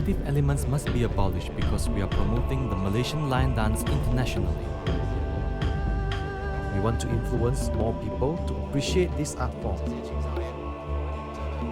negative elements must be abolished because we are promoting the Malaysian lion dance internationally. We want to influence more people to appreciate this art form.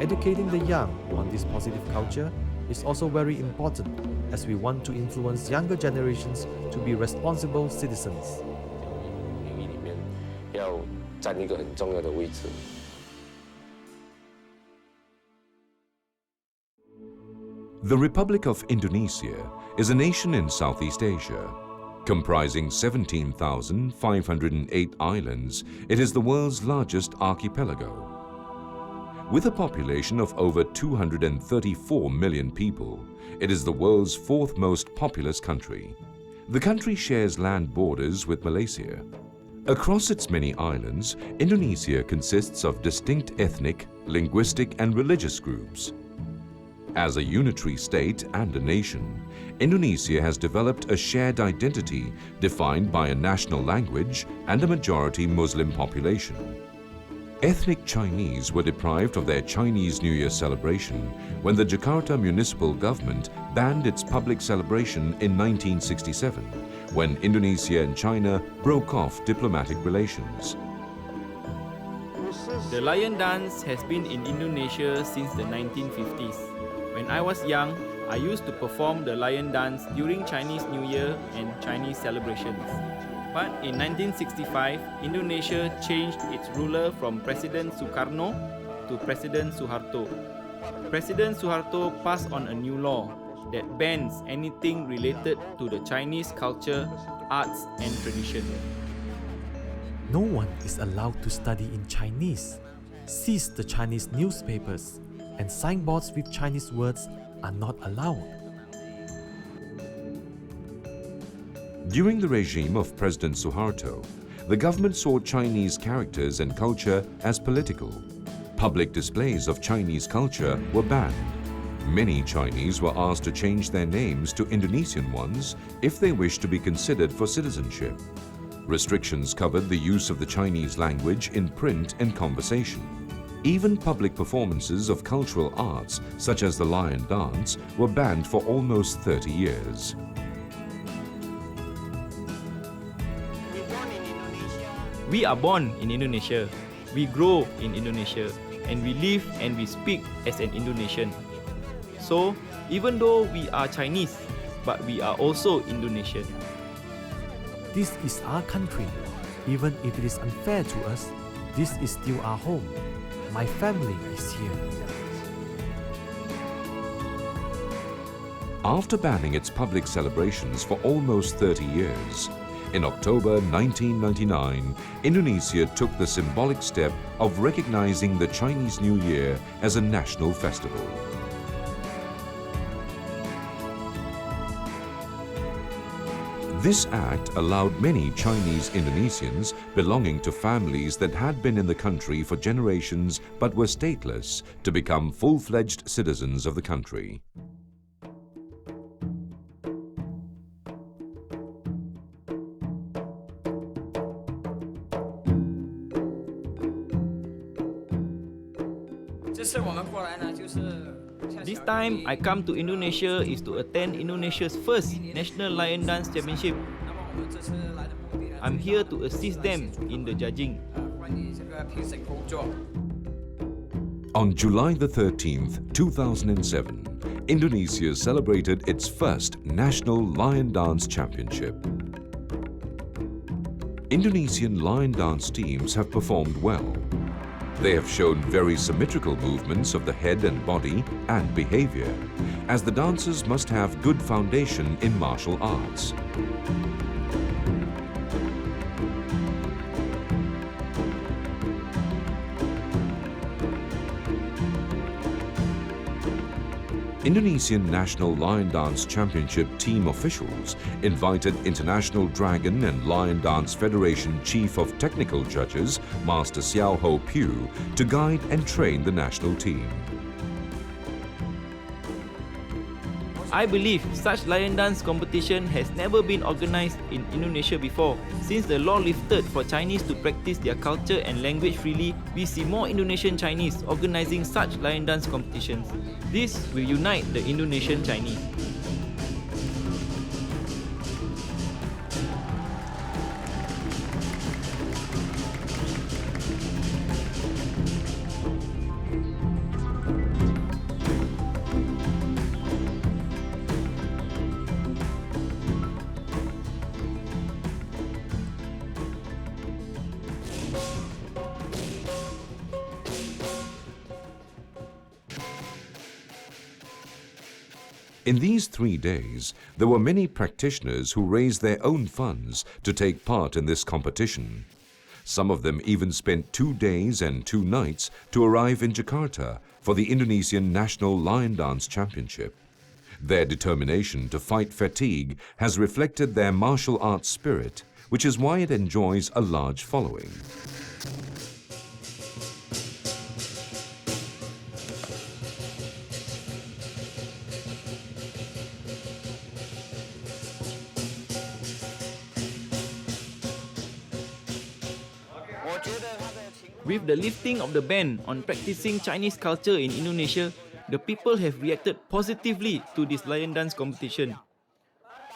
Educating the young on this positive culture is also very important as we want to influence younger generations to be responsible citizens. 领域里面要占一个很重要的位置。 The Republic of Indonesia is a nation in Southeast Asia. Comprising 17,508 islands, it is the world's largest archipelago. With a population of over 234 million people, it is the world's fourth most populous country. The country shares land borders with Malaysia. Across its many islands, Indonesia consists of distinct ethnic, linguistic and religious groups. As a unitary state and a nation, Indonesia has developed a shared identity defined by a national language and a majority Muslim population. Ethnic Chinese were deprived of their Chinese New Year celebration when the Jakarta municipal government banned its public celebration in 1967, when Indonesia and China broke off diplomatic relations. The lion dance has been in Indonesia since the 1950s. When I was young, I used to perform the lion dance during Chinese New Year and Chinese celebrations. But in 1965, Indonesia changed its ruler from President Sukarno to President Suharto. President Suharto passed on a new law that bans anything related to the Chinese culture, arts and tradition. No one is allowed to study in Chinese. Seize the Chinese newspapers, and signboards with Chinese words are not allowed. During the regime of President Suharto, the government saw Chinese characters and culture as political. Public displays of Chinese culture were banned. Many Chinese were asked to change their names to Indonesian ones if they wished to be considered for citizenship. Restrictions covered the use of the Chinese language in print and conversation. Even public performances of cultural arts, such as the lion dance, were banned for almost 30 years. We are born in Indonesia, we grow in Indonesia, and we live and we speak as an Indonesian. So, even though we are Chinese, but we are also Indonesian. This is our country. Even if it is unfair to us, this is still our home. My family is here. After banning its public celebrations for almost 30 years, in October 1999, Indonesia took the symbolic step of recognizing the Chinese New Year as a national festival. This act allowed many Chinese Indonesians belonging to families that had been in the country for generations but were stateless to become full-fledged citizens of the country. This time I come to Indonesia is to attend Indonesia's first National Lion Dance Championship. I'm here to assist them in the judging. On July the 13th, 2007, Indonesia celebrated its first National Lion Dance Championship. Indonesian lion dance teams have performed well. They have shown very symmetrical movements of the head and body and behavior, as the dancers must have good foundation in martial arts. Indonesian National Lion Dance Championship team officials invited International Dragon and Lion Dance Federation Chief of Technical Judges, Master Xiao Ho Piu, to guide and train the national team. I believe such lion dance competition has never been organized in Indonesia before. Since the law lifted for Chinese to practice their culture and language freely, we see more Indonesian Chinese organizing such lion dance competitions. This will unite the Indonesian Chinese. In these 3 days, there were many practitioners who raised their own funds to take part in this competition. Some of them even spent 2 days and 2 nights to arrive in Jakarta for the Indonesian National Lion Dance Championship. Their determination to fight fatigue has reflected their martial arts spirit, which is why it enjoys a large following. With the lifting of the ban on practicing Chinese culture in Indonesia, the people have reacted positively to this lion dance competition.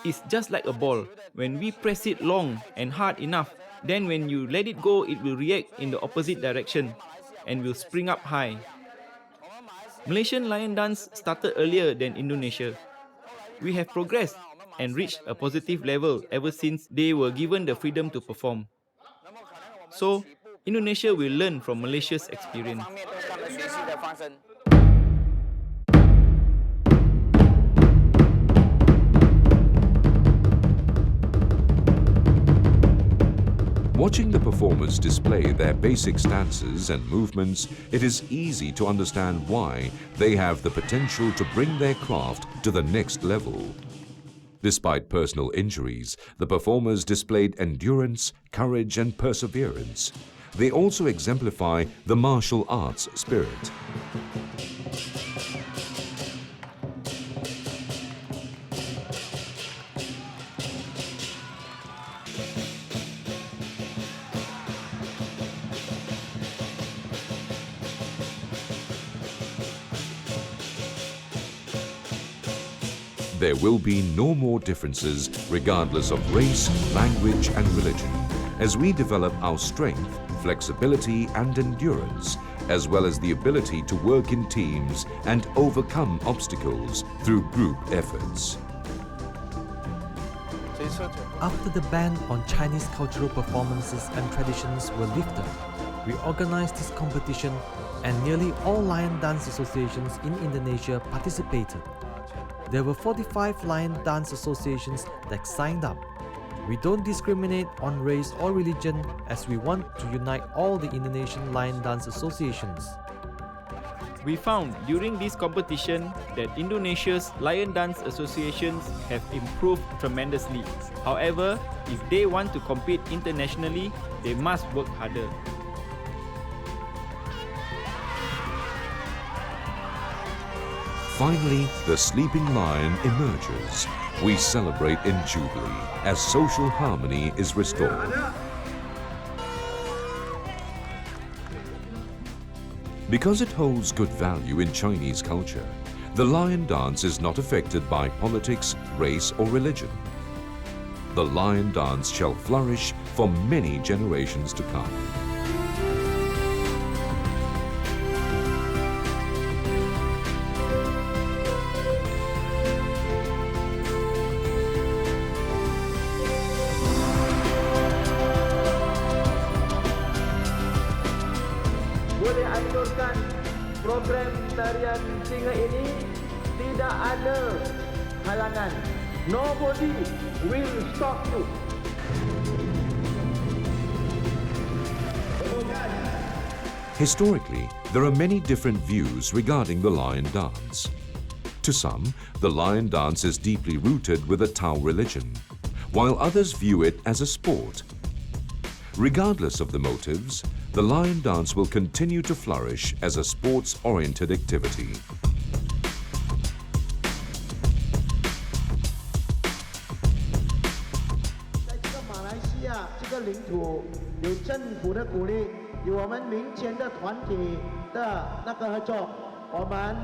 It's just like a ball. When we press it long and hard enough, then when you let it go, it will react in the opposite direction and will spring up high. Malaysian lion dance started earlier than Indonesia. We have progressed and reached a positive level ever since they were given the freedom to perform. So, Indonesia will learn from Malaysia's experience. Watching the performers display their basic stances and movements, it is easy to understand why they have the potential to bring their craft to the next level. Despite personal injuries, the performers displayed endurance, courage, and perseverance. They also exemplify the martial arts spirit. There will be no more differences regardless of race, language, and religion, as we develop our strength, flexibility, and endurance, as well as the ability to work in teams and overcome obstacles through group efforts. After the ban on Chinese cultural performances and traditions were lifted, we organized this competition and nearly all lion dance associations in Indonesia participated. There were 45 lion dance associations that signed up. We don't discriminate on race or religion as we want to unite all the Indonesian lion dance associations. We found during this competition that Indonesia's lion dance associations have improved tremendously. However, if they want to compete internationally, they must work harder. Finally, the sleeping lion emerges. We celebrate in jubilee as social harmony is restored. Because it holds good value in Chinese culture, the lion dance is not affected by politics, race, or religion. The lion dance shall flourish for many generations to come. Boleh aturkan program tarian singa ini, tidak ada halangan. Nobody will stop you. Historically, there are many different views regarding the lion dance. To some, the lion dance is deeply rooted with the Tao religion, while others view it as a sport. Regardless of the motives, the lion dance will continue to flourish as a sports-oriented activity. 个领土，有政府的鼓励，有我们民间的团体的那个合作，我们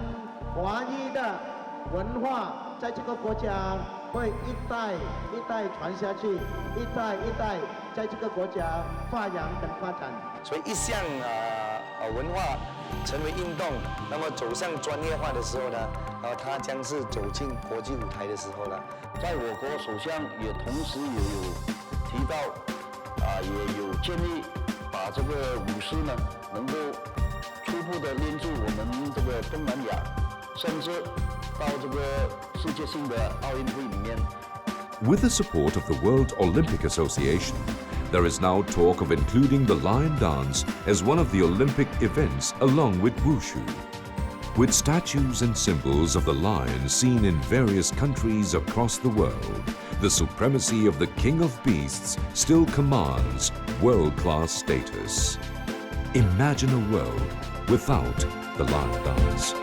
华裔的文化在这个国家会一代一代传下去，一代一代在这个国家发扬跟发展。所以一项文化成为运动，那么走向专业化的时候呢，它将是走进国际舞台的时候了。在我国首相也同时也有提到，也有建议把这个舞狮呢能够初步的练入我们这个东南亚，甚至到这个世界性的奥运会里面。With the support of the World Olympic Association, there is now talk of including the lion dance as one of the Olympic events along with wushu. With statues and symbols of the lion seen in various countries across the world, the supremacy of the King of Beasts still commands world-class status. Imagine a world without the lion dance.